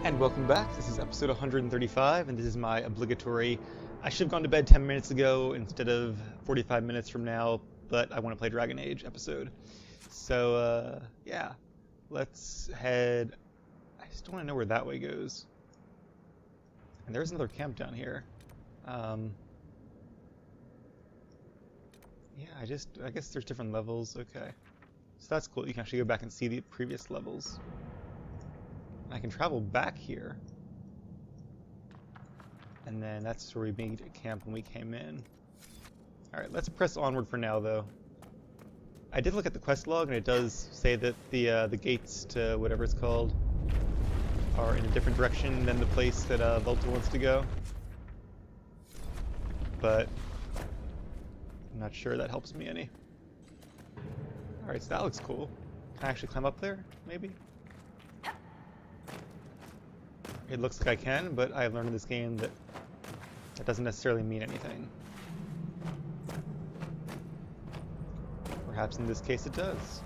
And welcome back. This is episode 135, and this is my obligatory. I should have gone to bed 10 minutes ago instead of 45 minutes from now, but I want to play Dragon Age episode. So, yeah. Let's head. I just want to know where that way goes. And there's another camp down here. Yeah, I guess there's different levels. Okay. So that's cool. You can actually go back and see the previous levels. I can travel back here. And then that's where we made a camp when we came in. Alright, let's press onward for now, though. I did look at the quest log, and it does say that the gates to whatever it's called are in a different direction than the place that Volta wants to go. But I'm not sure that helps me any. Alright, so that looks cool. Can I actually climb up there, maybe? It looks like I can, but I've learned in this game that that doesn't necessarily mean anything. Perhaps in this case it does. Is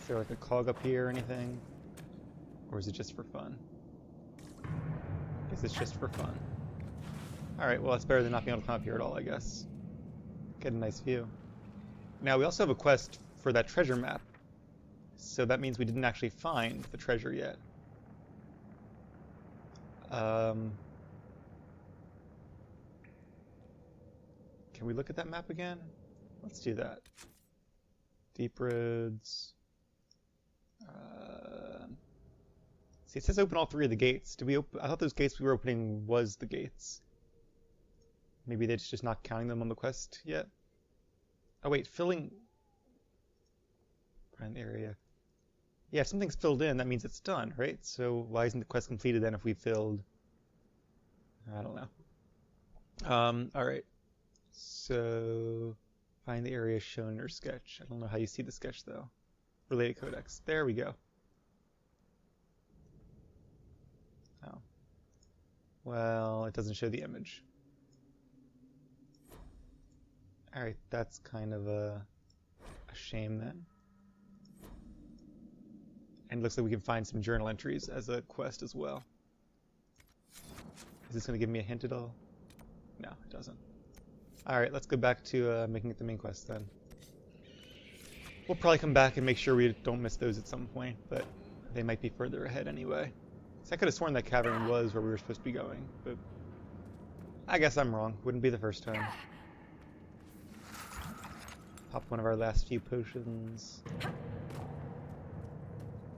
there like a cog up here or anything? Or is it just for fun? I guess it's just for fun. Alright, well it's better than not being able to climb up here at all, I guess. Get a nice view. Now we also have a quest for that treasure map. So that means we didn't actually find the treasure yet. Can we look at that map again? Let's do that. Deep roads. See, it says open all three of the gates. Did we I thought those gates we were opening was the gates. Maybe they're just not counting them on the quest yet. Oh wait, filling. Find area. Yeah, if something's filled in, that means it's done, right? So why isn't the quest completed then if we filled? I don't know. Alright. So, find the area shown in your sketch. I don't know how you see the sketch, though. Related codex. There we go. Oh. Well, it doesn't show the image. Alright, that's kind of a shame, then. And it looks like we can find some journal entries as a quest as well. Is this going to give me a hint at all? No, it doesn't. Alright, let's go back to making it the main quest then. We'll probably come back and make sure we don't miss those at some point, but they might be further ahead anyway. So I could have sworn that cavern was where we were supposed to be going, but I guess I'm wrong. Wouldn't be the first time. Pop one of our last few potions.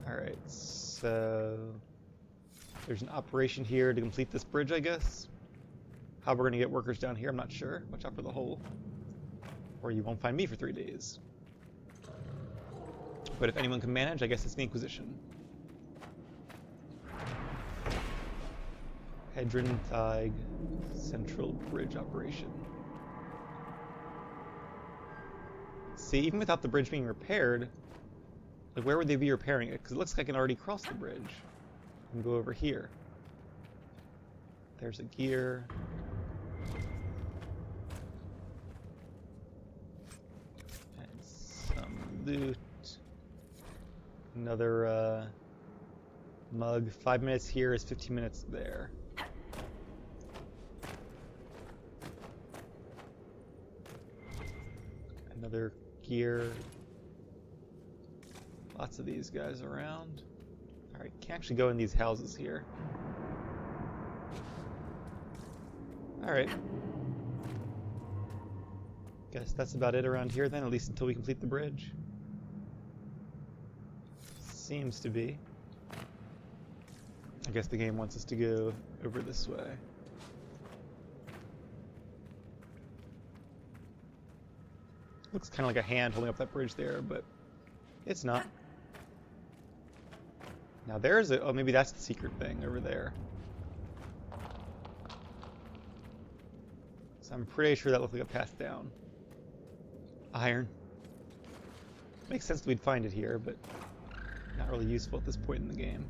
Alright, so there's an operation here to complete this bridge, I guess. How we're going to get workers down here, I'm not sure. Watch out for the hole. Or you won't find me for 3 days. But if anyone can manage, I guess it's the Inquisition. Hedron Thig Central Bridge Operation. See, even without the bridge being repaired, like where would they be repairing it? Because it looks like I can already cross the bridge and go over here. There's a gear. And some loot. Another mug. 5 minutes here is 15 minutes there. Another gear. Lots of these guys around. Alright, can't actually go in these houses here. Alright. Guess that's about it around here then, at least until we complete the bridge. Seems to be. I guess the game wants us to go over this way. Looks kind of like a hand holding up that bridge there, but it's not. Now there's a... oh, maybe that's the secret thing over there. So I'm pretty sure that looked like a path down. Iron. Makes sense that we'd find it here, but not really useful at this point in the game.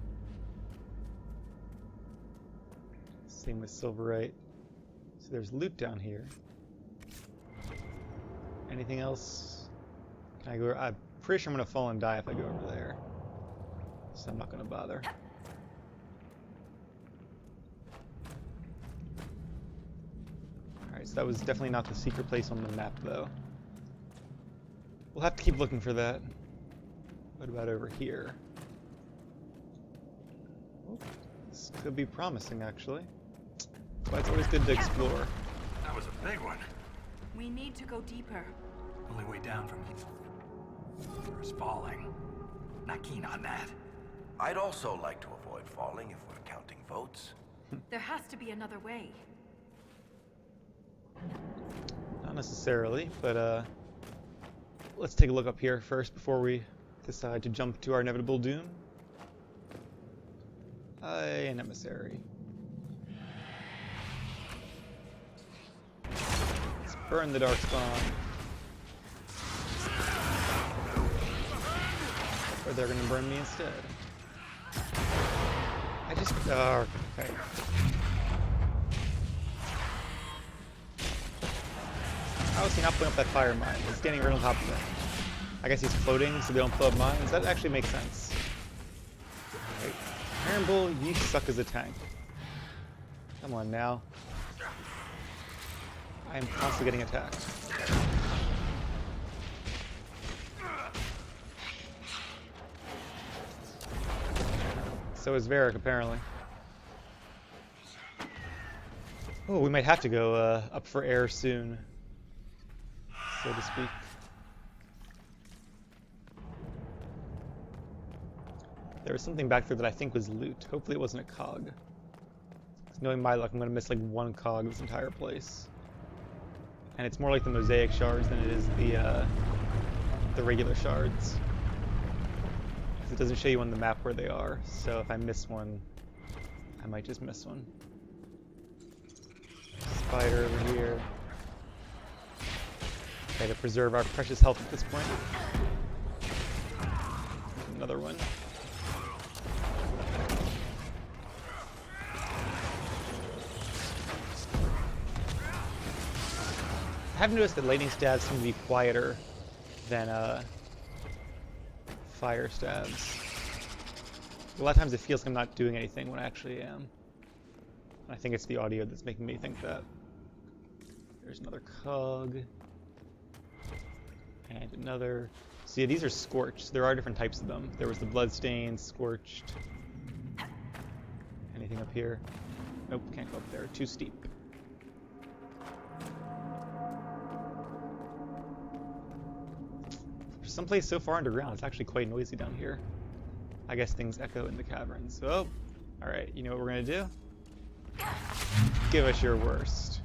Same with silverite. So there's loot down here. Anything else? Can I go? I'm pretty sure I'm gonna fall and die if I go over there. So I'm not gonna bother. Alright, so that was definitely not the secret place on the map, though. We'll have to keep looking for that. What about over here? Oh, this could be promising, actually. But it's always good to explore. That was a big one. We need to go deeper. Only way down from here is falling. Not keen on that. I'd also like to avoid falling if we're counting votes. There has to be another way. Not necessarily, but let's take a look up here first before we decide to jump to our inevitable doom. An emissary. Let's burn the darkspawn. Or they're gonna burn me instead. I just okay. How is he not putting up that fire mine? He's standing right on top of it. I guess he's floating so they don't blow up mines. That actually makes sense. Right. Iron Bull, you suck as a tank. Come on now. I am constantly getting attacked. So is Varric, apparently. Oh, we might have to go up for air soon, so to speak. There was something back there that I think was loot. Hopefully it wasn't a cog. Knowing my luck, I'm going to miss like one cog this entire place. And it's more like the mosaic shards than it is the regular shards. It doesn't show you on the map where they are, so if I miss one, I might just miss one. Spider over here. Okay, to preserve our precious health at this point. Another one. I have noticed that lightning stabs seem to be quieter than fire stabs. A lot of times it feels like I'm not doing anything when I actually am. I think it's the audio that's making me think that. There's another cog. And another. See, these are scorched. There are different types of them. There was the bloodstained, scorched. Anything up here? Nope, can't go up there. Too steep. Someplace so far underground, it's actually quite noisy down here. I guess things echo in the caverns. So, alright, you know what we're gonna do? Give us your worst.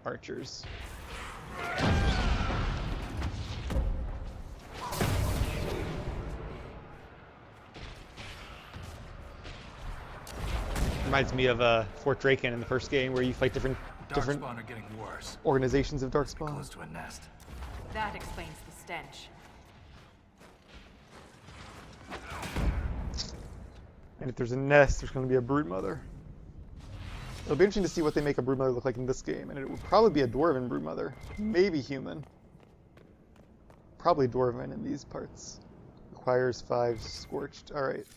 Archers. Reminds me of Fort Draken in the first game, where you fight different Darkspawn are getting worse. organizations of Darkspawn. Close to a nest. That explains the stench. And if there's a nest, there's going to be a broodmother. It'll be interesting to see what they make a broodmother look like in this game, and it would probably be a dwarven broodmother, maybe human. Probably dwarven in these parts. Requires 5 scorched. All right.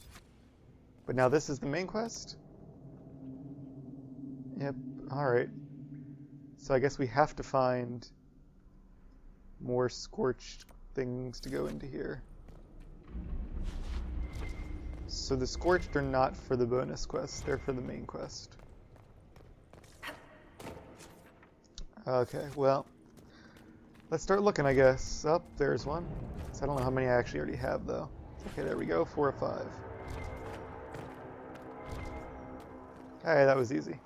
But now this is the main quest. Yep. All right. So I guess we have to find more scorched things to go into here. So the scorched are not for the bonus quest, they're for the main quest. Okay, well, let's start looking, I guess. Oh, there's one. So I don't know how many I actually already have, though. Okay, there we go, 4 or 5. Hey, that was easy.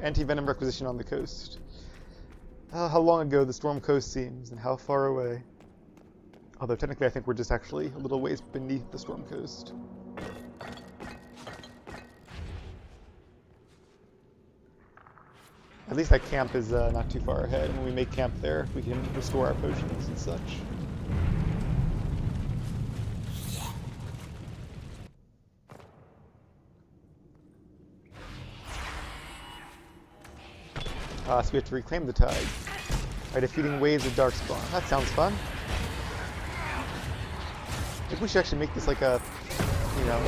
Anti-venom requisition on the coast. How long ago the storm coast seems, and how far away. Although technically I think we're just actually a little ways beneath the storm coast. At least that camp is not too far ahead, and when we make camp there, we can restore our potions and such. So we have to reclaim the tide by defeating waves of darkspawn. That sounds fun. we should actually make this like a, you know,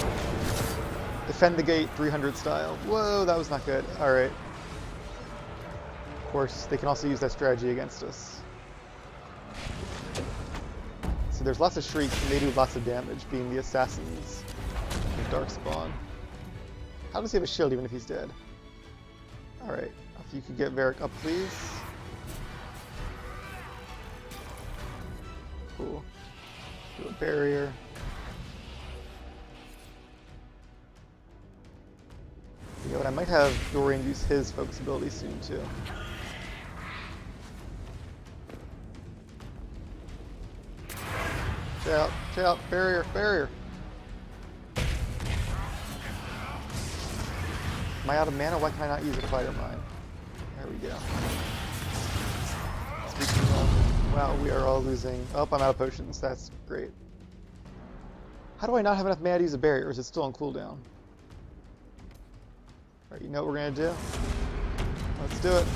defend the gate 300 style. Whoa, that was not good. Alright. Of course, they can also use that strategy against us. So there's lots of shrieks, and they do lots of damage, being the assassins of Darkspawn. How does he have a shield even if he's dead? Alright, if you could get Varric up, please. Cool. Do a barrier. You know what, I might have Dorian use his focus ability soon too. Check out, barrier, barrier. Am I out of mana? Why can I not use a fighter mine? There we go. Speaking of, wow, we are all losing. Oh, I'm out of potions. That's great. How do I not have enough mana to use a barrier? Or is it still on cooldown? Alright, you know what we're gonna do? Let's do it.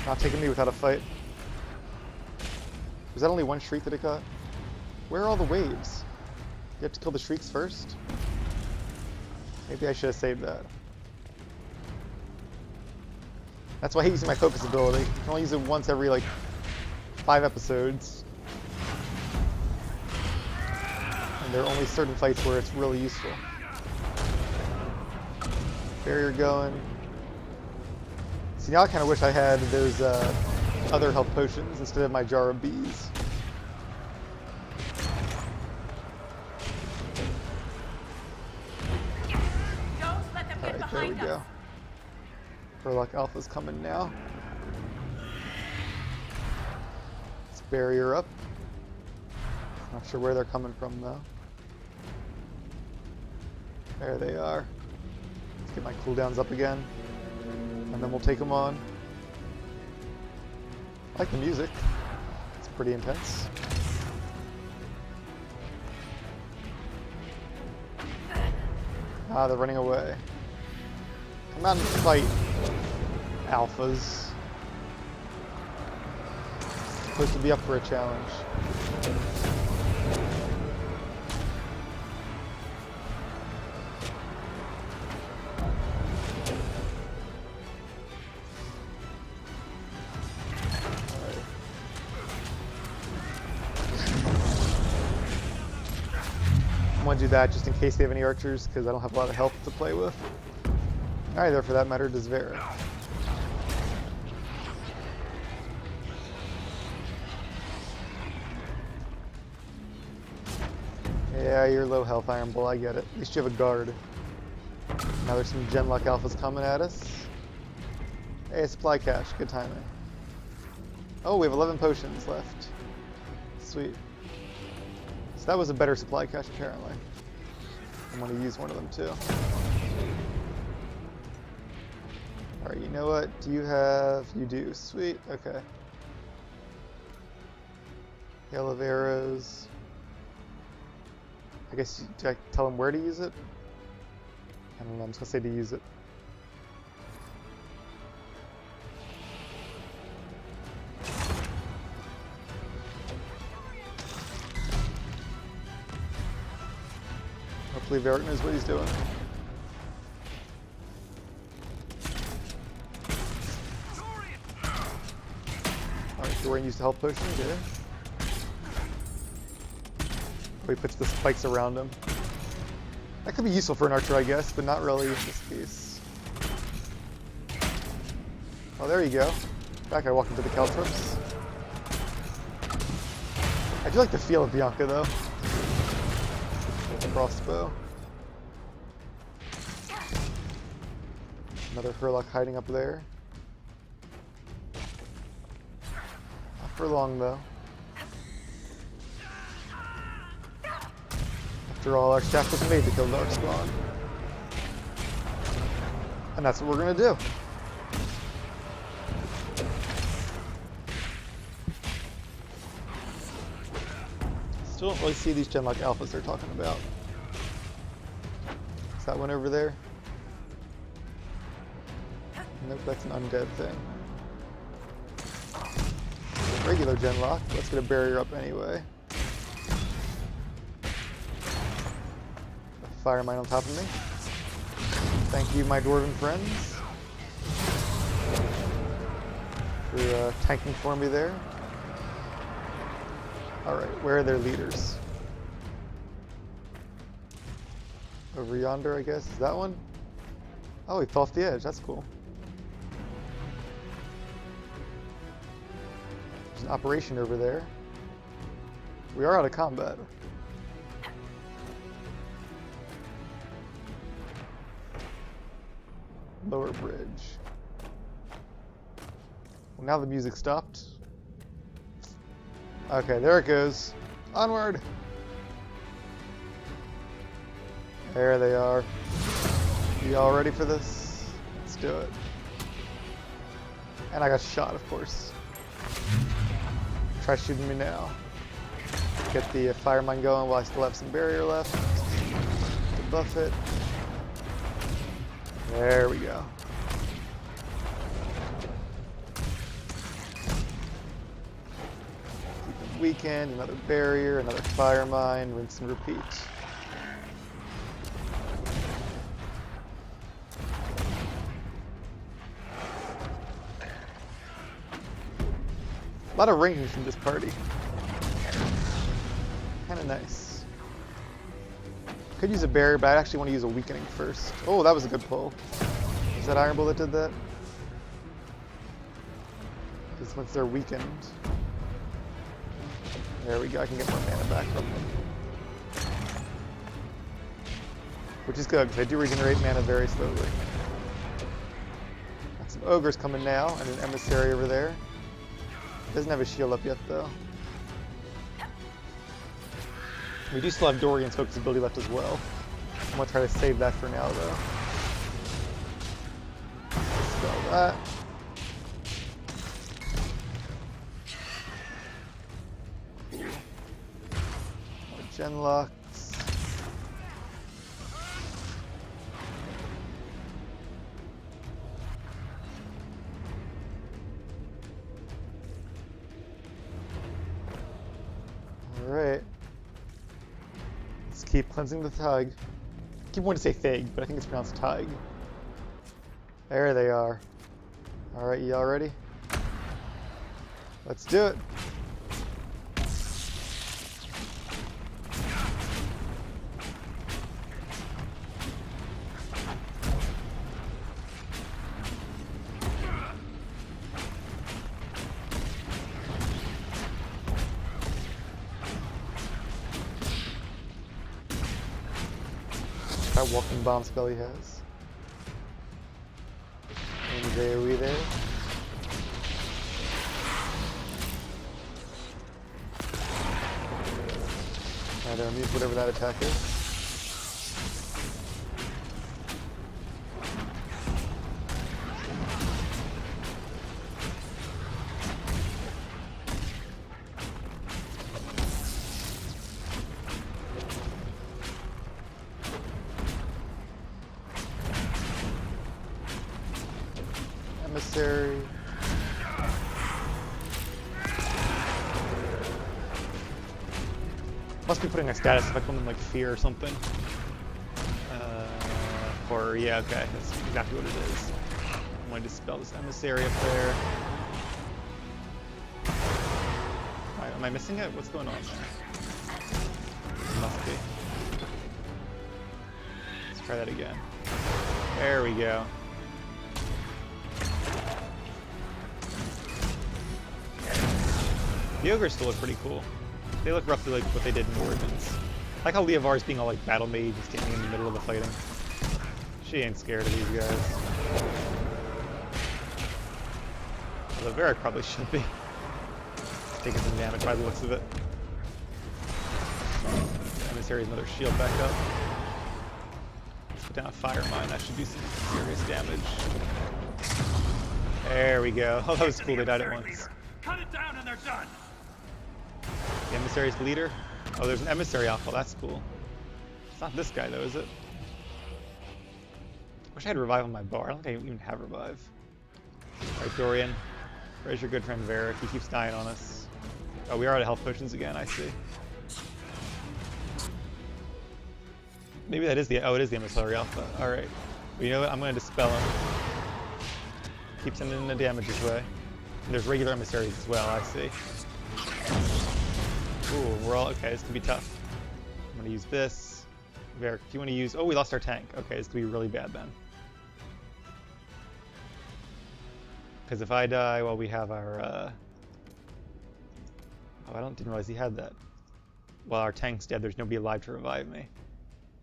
Not taking me without a fight. Was that only one shriek that it got? Where are all the waves? You have to kill the shrieks first? Maybe I should have saved that. That's why I hate using my focus ability. I can only use it once every like 5 episodes. And there are only certain fights where it's really useful. Barrier going. See, now I kind of wish I had those other health potions instead of my jar of bees. Alright, there we go. Furlock Alpha's coming now. Let's barrier up. Not sure where they're coming from though. There they are. Let's get my cooldowns up again. And then we'll take them on. I like the music. It's pretty intense. Ah, they're running away. Come out and fight, alphas. Supposed to be up for a challenge. I'm gonna do that just in case they have any archers, because I don't have a lot of health to play with. Either, for that matter, does Varric. Yeah, you're low health, Iron Bull, I get it. At least you have a guard. Now there's some Genlock alphas coming at us. Hey, supply cache, good timing. Oh, we have 11 potions left. Sweet. So that was a better supply cache, apparently. I'm going to use one of them, too. Alright, you know what? Do you have... You do. Sweet. Okay. Hail of arrows. I guess, do I tell him where to use it? I don't know, I'm just going to say to use it. Hopefully Varric knows what he's doing. Alright, Dorian used a health potion, good. Oh, he puts the spikes around him. That could be useful for an archer, I guess, but not really in this case. Oh, there you go. That guy walked into the caltrops. I do like the feel of Bianca, though. Crossbow. Another Furlock hiding up there. Not for long, though. After all, our staff was made to kill Darkspawn. And that's what we're gonna do. Still don't really see these Genlock alphas they're talking about. Is that one over there? Nope, that's an undead thing. Regular Genlock. Let's get a barrier up anyway. fire mine on top of me. Thank you, my dwarven friends, for tanking for me there. Alright, where are their leaders? Over yonder, I guess. Is that one? Oh, he fell off the edge. That's cool. There's an operation over there. We are out of combat. Lower bridge. Well, now the music stopped. Okay, there it goes. Onward! There they are. You all ready for this? Let's do it. And I got shot, of course. Try shooting me now. Get the fire mine going while I still have some barrier left to buff it. There we go. Keep it weakened, another barrier, another fire mine, rinse and repeat. A lot of rangers from this party. Kinda nice. Could use a barrier, but I actually want to use a weakening first. Oh, that was a good pull. Was that Iron Bull that did that? Because once they're weakened... There we go, I can get more mana back from them. Which is good, because I do regenerate mana very slowly. Got some ogres coming now, and an emissary over there. Doesn't have a shield up yet, though. We do still have Dorian's focus ability left as well. I'm going to try to save that for now, though. Spell that. More Genlocks. Alright. Let's keep cleansing the Tig. I keep wanting to say Thig, but I think it's pronounced Tig. There they are. Alright, y'all ready? Let's do it! That walking bomb spell he has. And his AoE there. Either mute whatever that attack is. Emissary. Must be putting a status effect on them, like fear or something. Or yeah, okay, that's exactly what it is. I'm going to dispel this emissary up there. Am I missing it? What's going on there? Must be. Let's try that again. There we go. The ogres still look pretty cool. They look roughly like what they did in Origins. I like how Leovar's being all like battle mage and standing in the middle of the fighting. She ain't scared of these guys. Although Varric probably should be. Taking some damage by the looks of it. Emissary's another shield back up. Let's put down a fire mine. That should do some serious damage. There we go. Oh, that was cool. They died at once. Cut it down and they're done. The emissary's leader. Oh, there's an emissary alpha. That's cool. It's not this guy though, is it? Wish I had revive on my bar. I don't think I even have revive. Alright, Dorian. Where's your good friend Varric? He keeps dying on us. Oh, we are out of health potions again, I see. Maybe that is the... Oh, it is the emissary alpha. Alright. Well, you know what? I'm going to dispel him. Keep sending the damage his way. And there's regular emissaries as well, I see. Ooh, we're all... Okay, this could be tough. I'm going to use this. Varric, if you want to use... Oh, we lost our tank. Okay, this could be really bad then. Because if I die while we have our... Oh, didn't realize he had that. While our tank's dead, there's nobody alive to revive me.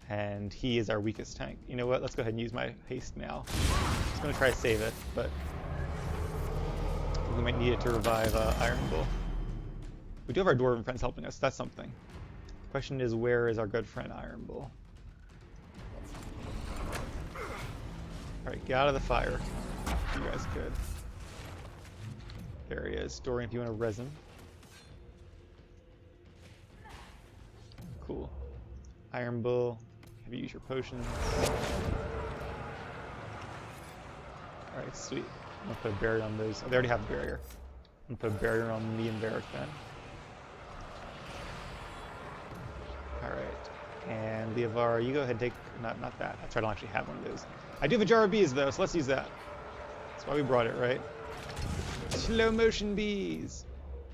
And he is our weakest tank. You know what? Let's go ahead and use my haste now. I'm just going to try to save it, but... we might need it to revive Iron Bull. We do have our dwarven friends helping us. That's something. The question is, where is our good friend Iron Bull? Alright, get out of the fire. You guys could. There he is. Dorian, if you want to res him. Cool. Iron Bull. Have you use your potions? Alright, sweet. I'm gonna put a barrier on those. Oh, they already have a barrier. I'm gonna put a barrier on me and Varric then. Alright. And Leovara, you go ahead and take... Not that. That's right, I don't actually have one of those. I do have a jar of bees though, so let's use that. That's why we brought it, right? Slow motion bees!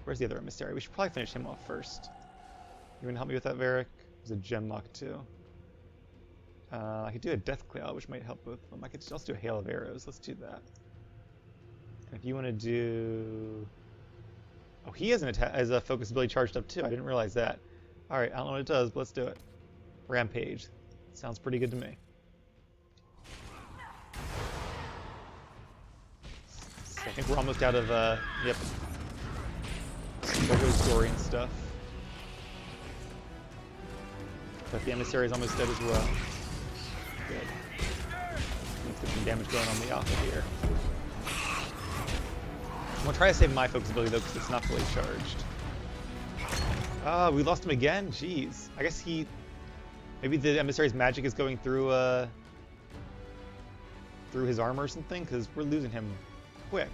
Where's the other emissary? We should probably finish him off first. You wanna help me with that, Varric? There's a gem lock too. I could do a death cloud, which might help both of them. I could also do a hail of arrows. Let's do that. And if you want to do... Oh, he has a focus ability charged up too. I didn't realize that. Alright, I don't know what it does, but let's do it. Rampage. Sounds pretty good to me. So I think we're almost out of, yep. There goes Dorian stuff. But the emissary is almost dead as well. Good. Let's get some damage going on the alpha here. I'm gonna try to save my focus ability though, because it's not fully charged. Ah, we lost him again? Jeez. I guess he... Maybe the emissary's magic is going through, through his armor or something, because we're losing him quick.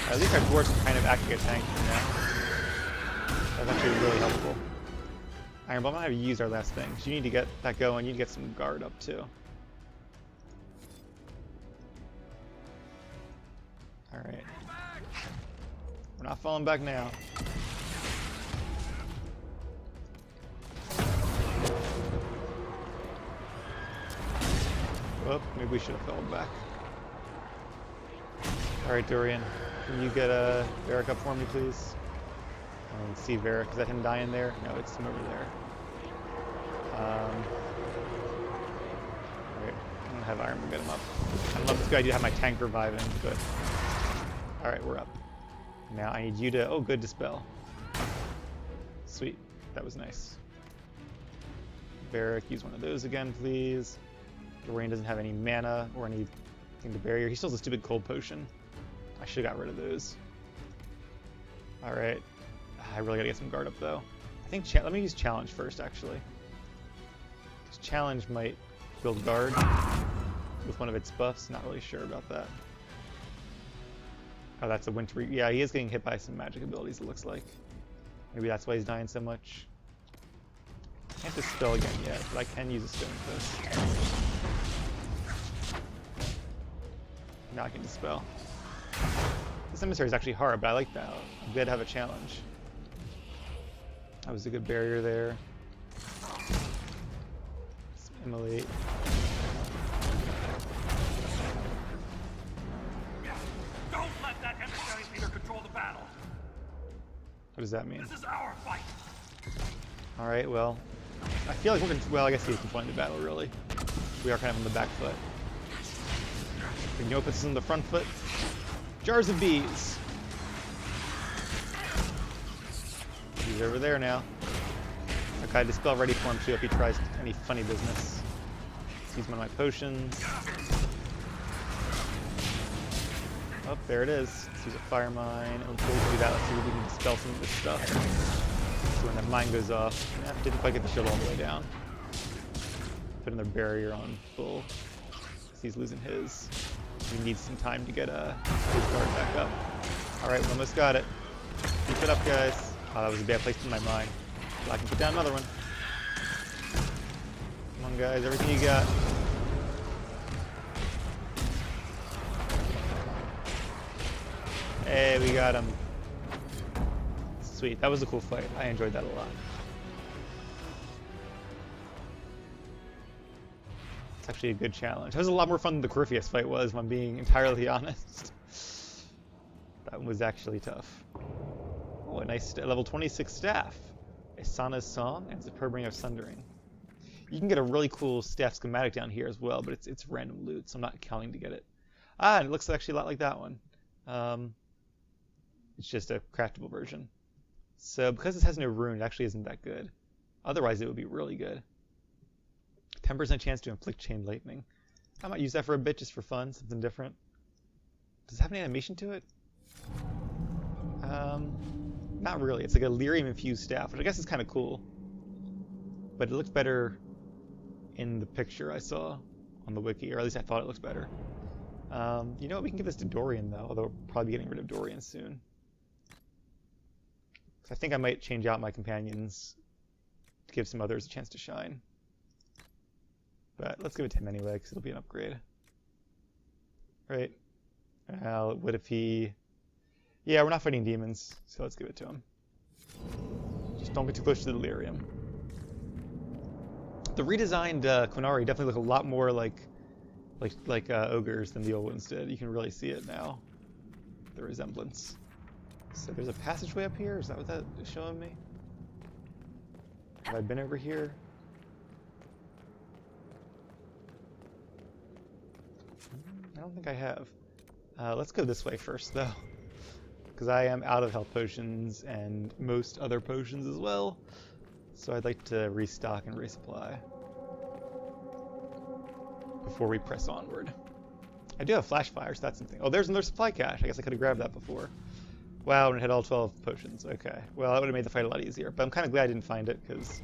At least our dwarves can kind of act like a tank for now. That's actually really helpful. Iron Ball, I'm gonna have to use our last thing. So you need to get that going. You need to get some guard up too. Alright. We're not falling back now. Whoop, maybe we should have fallen back. Alright, Dorian. Can you get Varric up for me, please? And see Varric. Is that him dying there? No, it's him over there. Alright, I'm gonna have Iron Bull get him up. I don't know if it's a good idea to have my tank reviving, but... Alright, we're up. Now I need you to... Oh, good, dispel. Sweet. That was nice. Varric, use one of those again, please. Dorian doesn't have any mana or anything to barrier. He still has a stupid cold potion. I should have got rid of those. Alright. I really gotta get some guard up though. I think let me use challenge first actually. Because challenge might build guard with one of its buffs. Not really sure about that. Oh, that's a winter. Yeah, he is getting hit by some magic abilities, it looks like. Maybe that's why he's dying so much. Can't dispel again yet, but I can use a stone fist. Now I can dispel. This emissary is actually hard, but I like that. I'm glad to have a challenge. That was a good barrier there. Let's immolate. Don't let that emissary leader control the battle. What does that mean? This is our fight. Alright, well, I feel like we're well, I guess he's controlling the battle, really. We are kind of on the back foot. You know what puts us on the front foot? Jars of bees! He's over there now. Okay, dispel ready for him too if he tries any funny business. Let's use one of my potions. Oh, there it is. Let's use a fire mine. And we'll do that. Let's see if we can dispel some of this stuff. So when that mine goes off, didn't quite get the shield all the way down. Put another barrier on full. He's losing his. He needs some time to get his guard back up. Alright, we almost got it. Keep it up, guys. Oh, that was a bad place in my mind. But I can put down another one. on, guys. Everything you got. Hey, we got him. Sweet. That was a cool fight. I enjoyed that a lot. It's actually a good challenge. That was a lot more fun than the Corypheus fight was, if I'm being entirely honest. That one was actually tough. Oh, a nice level 26 staff. Asana's Song and Superb Ring of Sundering. You can get a really cool staff schematic down here as well, but it's random loot, so I'm not counting to get it. Ah, and it looks actually a lot like that one. It's just a craftable version. So because this has no rune, it actually isn't that good. Otherwise, it would be really good. 10% chance to inflict chain lightning. I might use that for a bit, just for fun, something different. Does it have any animation to it? Not really. It's like a lyrium infused staff, which I guess is kind of cool. But it looks better in the picture I saw on the wiki, or at least I thought it looks better. You know what? We can give this to Dorian, though, although we'll probably be getting rid of Dorian soon. Because I think I might change out my companions to give some others a chance to shine. But let's give it to him anyway, because it'll be an upgrade. Right. What if he... Yeah, we're not fighting demons, so let's give it to him. Just don't get too close to the delirium. The redesigned Qunari definitely look a lot more like ogres than the old ones did. You can really see it now, the resemblance. So there's a passageway up here? Is that what that is showing me? Have I been over here? I don't think I have. Let's go this way first, though. Because I am out of health potions and most other potions as well. So I'd like to restock and resupply before we press onward. I do have flash fire, so that's something. Oh, there's another supply cache. I guess I could have grabbed that before. Wow, and it had all 12 potions. Okay. Well, that would have made the fight a lot easier. But I'm kind of glad I didn't find it, because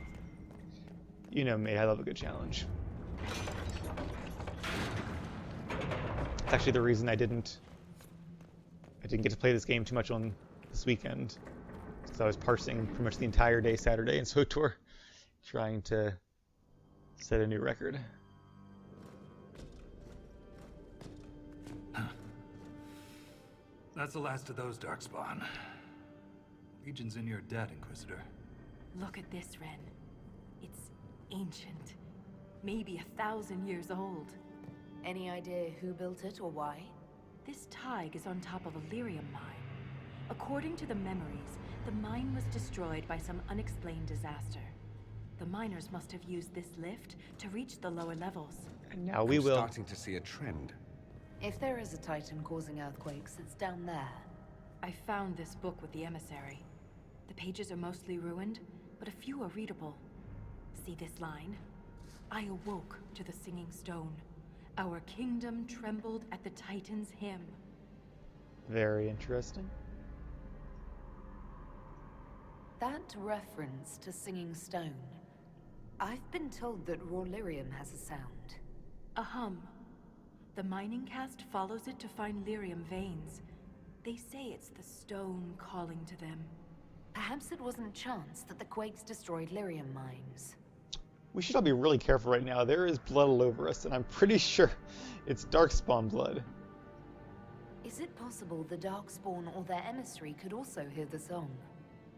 you know me, I love a good challenge. It's actually the reason I didn't get to play this game too much on this weekend, because I was parsing pretty much the entire day Saturday in SWTOR, trying to set a new record. That's the last of those Darkspawn. Legion's in your debt, Inquisitor. Look at this, Ren. It's ancient. Maybe 1,000 years old. Any idea who built it or why? This Tig is on top of a lyrium mine. According to the memories, the mine was destroyed by some unexplained disaster. The miners must have used this lift to reach the lower levels. And now we will. Starting to see a trend. If there is a titan causing earthquakes, it's down there. I found this book with the emissary. The pages are mostly ruined, but a few are readable. See this line? I awoke to the singing stone. Our kingdom trembled at the Titan's hymn. Very interesting. That reference to singing stone. I've been told that raw lyrium has a sound. A hum. The mining cast follows it to find lyrium veins. They say it's the stone calling to them. Perhaps it wasn't chance that the quakes destroyed lyrium mines. We should all be really careful right now. There is blood all over us, and I'm pretty sure it's Darkspawn blood. Is it possible the Darkspawn or their emissary could also hear the song?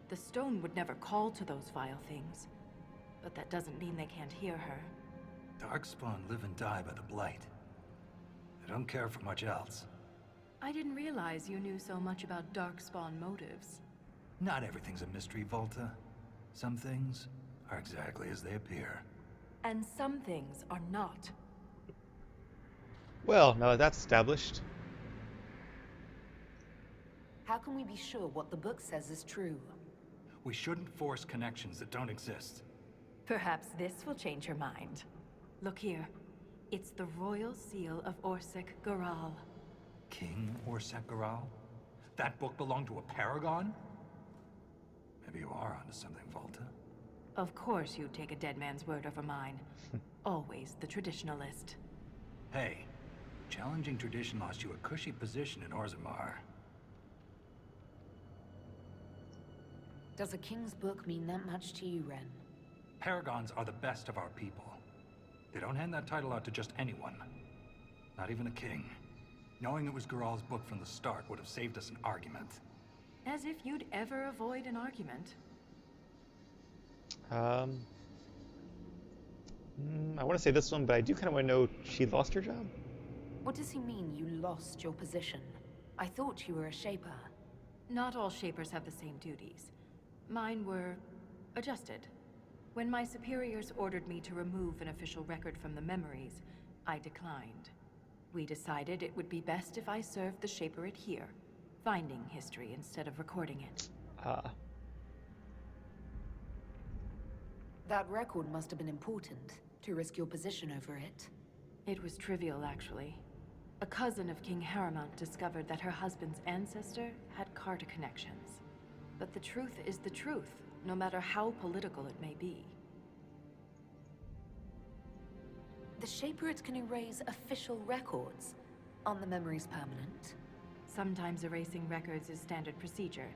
The stone would never call to those vile things. But that doesn't mean they can't hear her. Darkspawn live and die by the Blight. They don't care for much else. I didn't realize you knew so much about Darkspawn motives. Not everything's a mystery, Volta. Some things are exactly as they appear. And some things are not. Well, now that that's established. How can we be sure what the book says is true? We shouldn't force connections that don't exist. Perhaps this will change her mind. Look here. It's the royal seal of Orsec Garal. King Orsec Garal? That book belonged to a paragon? Maybe you are onto something, Volta. Of course you'd take a dead man's word over mine. Always the traditionalist. Hey, challenging tradition lost you a cushy position in Orzammar. Does a king's book mean that much to you, Ren? Paragons are the best of our people. They don't hand that title out to just anyone. Not even a king. Knowing it was Geralt's book from the start would have saved us an argument. As if you'd ever avoid an argument. I want to say this one, but I do kind of want to know, she lost her job? What does he mean you lost your position? I thought you were a shaper. Not all shapers have the same duties. Mine were adjusted. When my superiors ordered me to remove an official record from the memories, I declined. We decided it would be best if I served the shaperate here, finding history instead of recording it. That record must have been important, to risk your position over it. It was trivial, actually. A cousin of King Haramount discovered that her husband's ancestor had Carta connections. But the truth is the truth, no matter how political it may be. The shaperate can erase official records. Aren't the memories permanent? Sometimes erasing records is standard procedure.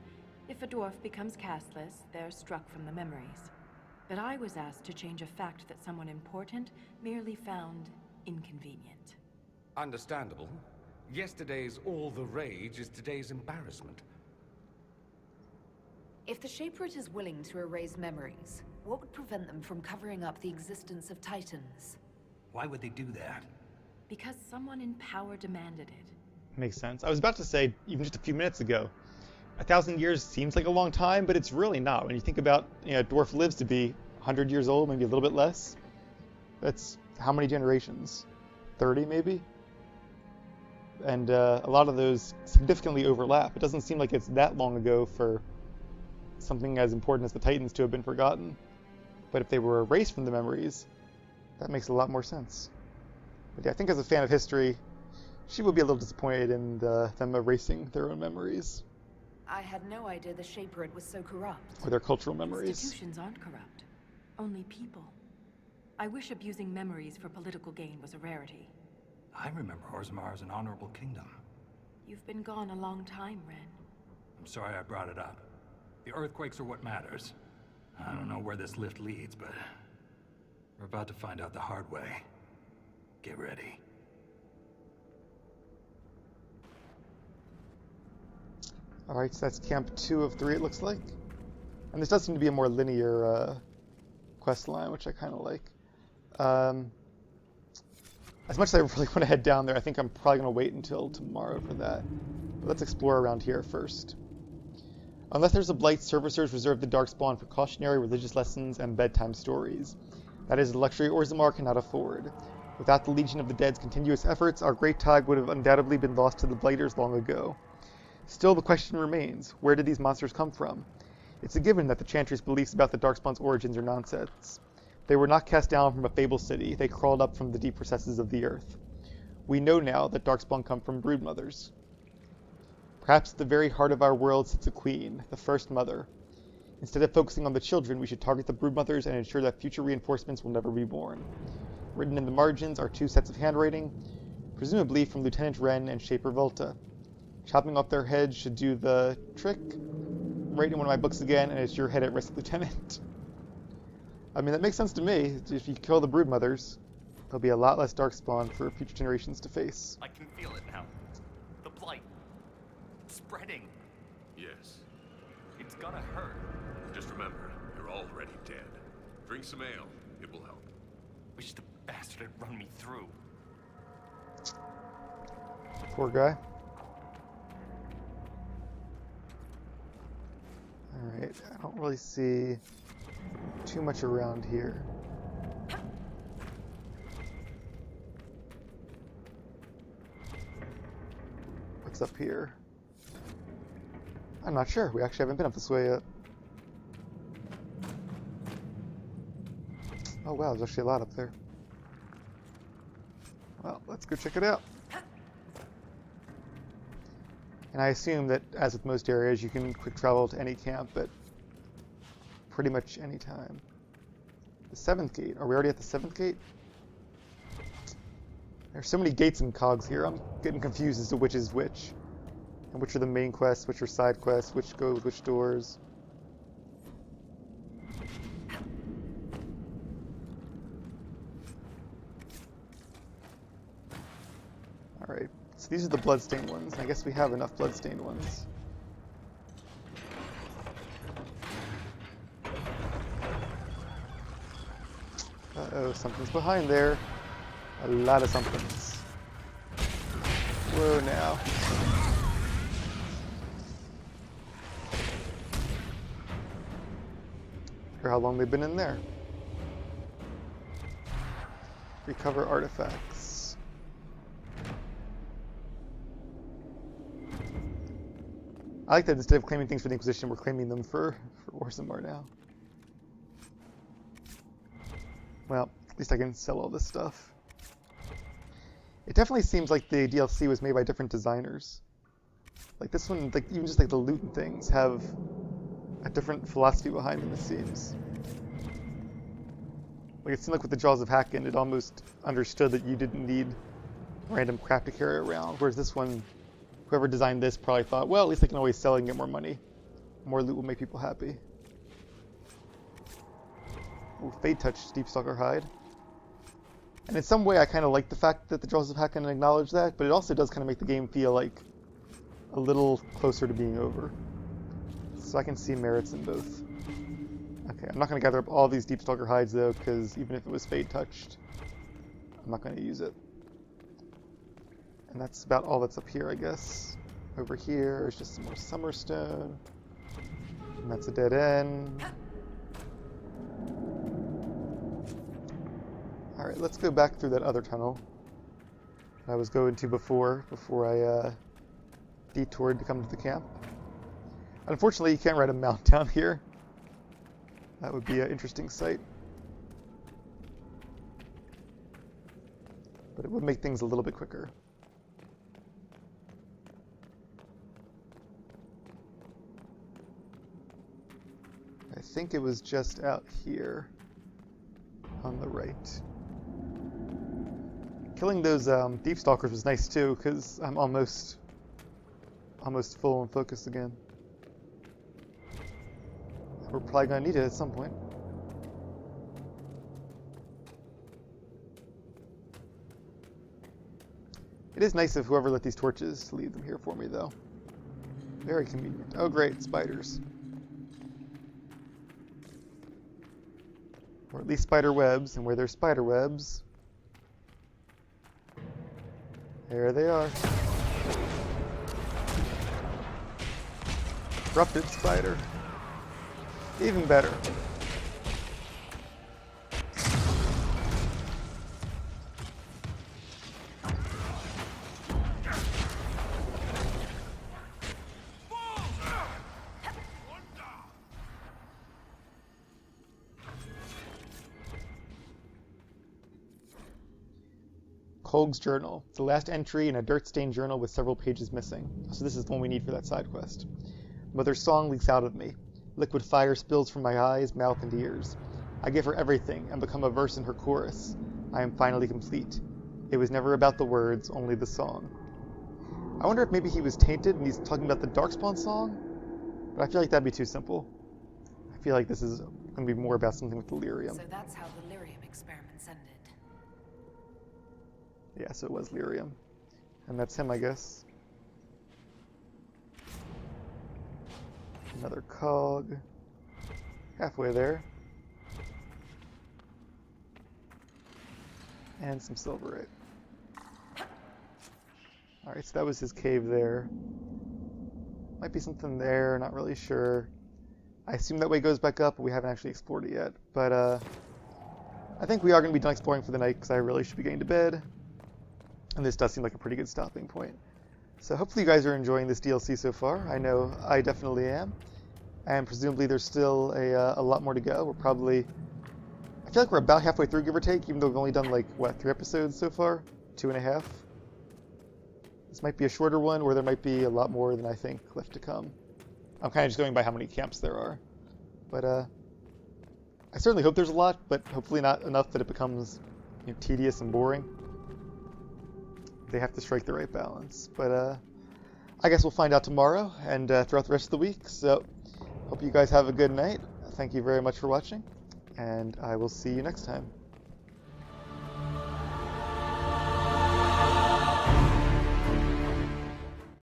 If a dwarf becomes castless, they're struck from the memories. But I was asked to change a fact that someone important merely found inconvenient. Understandable. Yesterday's all the rage is today's embarrassment. If the shaperate is willing to erase memories, what would prevent them from covering up the existence of Titans? Why would they do that? Because someone in power demanded it. Makes sense. I was about to say, even just a few minutes ago, 1,000 years seems like a long time, but it's really not. When you think about, a dwarf lives to be 100 years old, maybe a little bit less. That's how many generations? 30, maybe? And a lot of those significantly overlap. It doesn't seem like it's that long ago for something as important as the Titans to have been forgotten. But if they were erased from the memories, that makes a lot more sense. But yeah, I think as a fan of history, she will be a little disappointed in them erasing their own memories. I had no idea the shaperate was so corrupt. Or their cultural memories. Institutions aren't corrupt. Only people. I wish abusing memories for political gain was a rarity. I remember Orzammar as an honorable kingdom. You've been gone a long time, Ren. I'm sorry I brought it up. The earthquakes are what matters. I don't know where this lift leads, but we're about to find out the hard way. Get ready. Alright, so that's Camp 2 of 3, it looks like. And this does seem to be a more linear quest line, which I kind of like. As much as I really want to head down there, I think I'm probably going to wait until tomorrow for that. But let's explore around here first. Unless there's a blight, servicers reserve the Darkspawn for cautionary religious lessons and bedtime stories. That is a luxury Orzammar cannot afford. Without the Legion of the Dead's continuous efforts, our great tide would have undoubtedly been lost to the blighters long ago. Still, the question remains, where did these monsters come from? It's a given that the Chantry's beliefs about the Darkspawn's origins are nonsense. They were not cast down from a fable city, they crawled up from the deep recesses of the earth. We know now that Darkspawn come from broodmothers. Perhaps at the very heart of our world sits a queen, the first mother. Instead of focusing on the children, we should target the broodmothers and ensure that future reinforcements will never be born. Written in the margins are 2 sets of handwriting, presumably from Lieutenant Wren and Shaper Volta. Chopping off their heads should do the trick. Right in one of my books again, and it's your head at risk, Lieutenant. I mean, that makes sense to me. If you kill the broodmothers, there'll be a lot less Darkspawn for future generations to face. I can feel it now. The blight. It's spreading. Yes. It's gonna hurt. Just remember, you're already dead. Drink some ale. It will help. Wish the bastard had run me through. Poor guy. Alright, I don't really see too much around here. What's up here? I'm not sure. We actually haven't been up this way yet. Oh wow, there's actually a lot up there. Well, let's go check it out. And I assume that, as with most areas, you can quick travel to any camp at pretty much any time. The 7th gate. Are we already at the 7th gate? There's so many gates and cogs here, I'm getting confused as to which is which. And which are the main quests, which are side quests, which go with which doors. Alright, so these are the bloodstained ones. I guess we have enough bloodstained ones. Uh-oh, something's behind there. A lot of somethings. Whoa, now. Or how long they've been in there. Recover artifacts. I like that instead of claiming things for the Inquisition, we're claiming them for Orzammar now. Well, at least I can sell all this stuff. It definitely seems like the DLC was made by different designers. Like this one, like even just like the loot and things have a different philosophy behind them, it seems. Like it seemed like with the Jaws of Hacken, it almost understood that you didn't need random crap to carry around, whereas this one, whoever designed this probably thought, well, at least I can always sell it and get more money. More loot will make people happy. Ooh, Fade Touch, Deepstalker Hide. And in some way, I kind of like the fact that the Jaws of Hacken acknowledge that, but it also does kind of make the game feel like a little closer to being over. So I can see merits in both. Okay, I'm not going to gather up all these Deepstalker Hides, though, because even if it was Fade Touched, I'm not going to use it. And that's about all that's up here, I guess. Over here is just some more Summerstone. And that's a dead end. Alright, let's go back through that other tunnel I was going to before I detoured to come to the camp. Unfortunately, you can't ride a mount down here. That would be an interesting sight. But it would make things a little bit quicker. I think it was just out here on the right. Killing those Deepstalkers was nice too, because I'm almost full and focused again. We're probably gonna need it at some point. It is nice of whoever lit these torches to leave them here for me, though. Very convenient. Oh great, spiders. Or at least spider webs, and where there's spider webs, there they are. Corrupted spider. Even better. Kolg's journal. It's the last entry in a dirt-stained journal with several pages missing. So this is the one we need for that side quest. Mother's song leaks out of me. Liquid fire spills from my eyes, mouth, and ears. I give her everything and become a verse in her chorus. I am finally complete. It was never about the words, only the song. I wonder if maybe he was tainted and he's talking about the Darkspawn song? But I feel like that'd be too simple. I feel like this is going to be more about something with Lyrium. So that's how the Lyrium experiments ended. Yeah, so it was Lyrium. And that's him, I guess. Another cog. Halfway there. And some silverite. Alright, so that was his cave there. Might be something there, not really sure. I assume that way goes back up, but we haven't actually explored it yet. But I think we are going to be done exploring for the night, because I really should be getting to bed. And this does seem like a pretty good stopping point. So hopefully you guys are enjoying this DLC so far. I know I definitely am. And presumably there's still a lot more to go. We're probably... I feel like we're about halfway through, give or take, even though we've only done, like, what, 3 episodes so far? 2.5? This might be a shorter one, or there might be a lot more than I think left to come. I'm kind of just going by how many camps there are. But, I certainly hope there's a lot, but hopefully not enough that it becomes, you know, tedious and boring. They have to strike the right balance. But I guess we'll find out tomorrow and throughout the rest of the week. So hope you guys have a good night. Thank you very much for watching, and I will see you next time.